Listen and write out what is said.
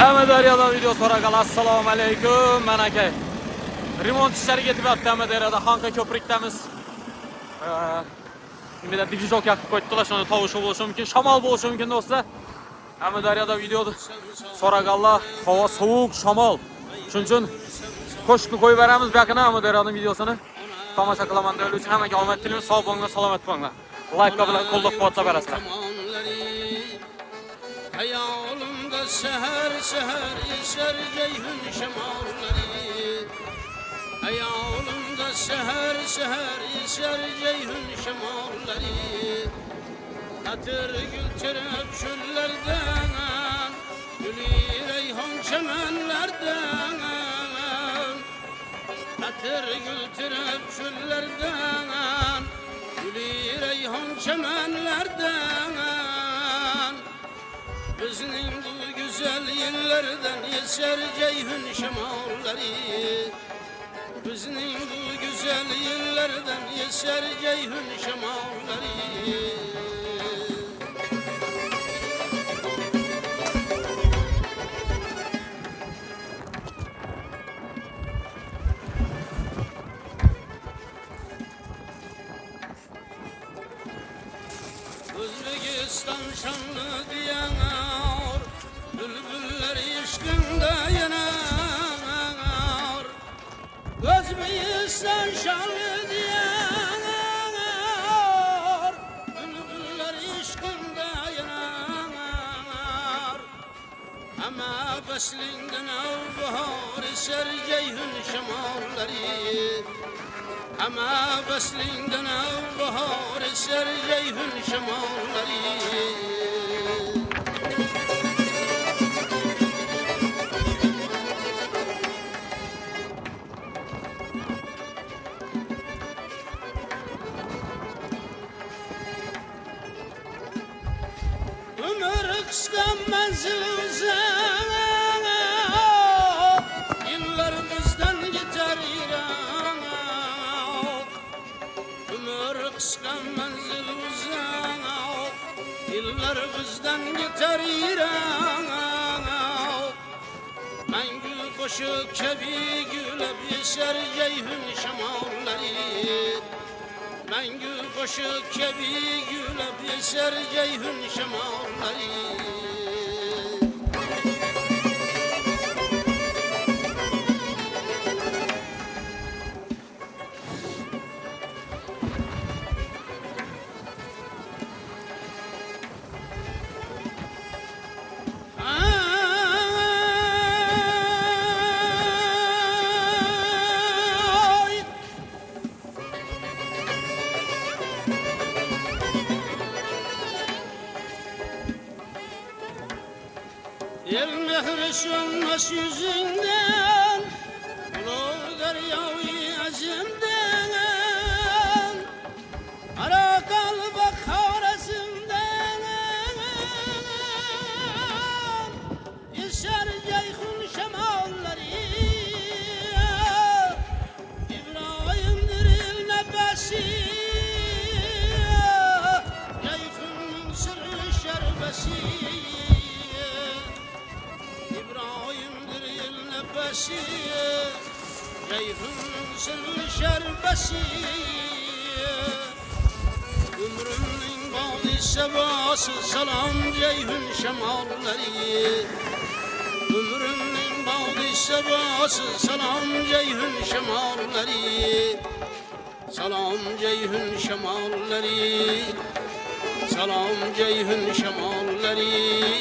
Amudaryada video so'ragan. Assalomu alaykum. Mana aka. Remont ishlari ketib yotdi Amudaryada. Xonqa ko'prikdamiz. Kimda digjok yoqib qo'ydilar, shuni tovushi bo'lishi mumkin, shamol bo'lishi mumkin do'stlar. Amudaryada videoda so'raganlar, havo sovuq, shamol. Shuning uchun qo'shiqni qo'yib beramiz. Bu yoqqa Amudaryada videosini tomosha qilaman deb uchun hammaga omad tilayman. Sog' bo'linglar, salomat bo'linglar. Like bilan qo'llab-quvvatlab berasizlar. Hayolimda shahar shahar esar ceyhun şamalları. Hayolimda shahar shahar esar ceyhun şamalları. Atır gültürüp çöllerden, gülü reyhan çemenlerden. Atır gültürüp çöllerden, gülü reyhan çemenlerden. Bizning bu güzel yerlerden eser ceyhun şamalları. Bizning bu güzel yerlerden eser ceyhun şamalları. Özbekistan şanlı diyanar, bülbüller işkinde yanar. Özbekistan şanlı diyanar, bülbüller işkinde yanar. Ama beslinden avbahar eser ceyhun şamalları. Ama beslinden avbahar eser ceyhun şamalları. Ömür kısa menzil uzak, yıllar bizden gider irak. Ömür kısa menzil uzak, yıllar bizden gider irak. Mengül koşuk kebi gülüp yeser ceyhun şamalları. Mengül koşuk kebi gülüp yeser ceyhun şamalları. El mehri sönmez yüzünden, ulu deryayı azimden, ara kalba kavrasından, eser ceyhun şemalları. İbrahim'dir il nefesi, ceyhunun sırrı şerbesi. İbrahim'dir il nefesi, ceyhunun sırrı şerbesi. Ömrümün bağlı sevası salam ceyhun şemalları. Ömrümün bağlı sevası salam ceyhun şemalları. Salam ceyhun şemalları. Salam ceyhun şemalları.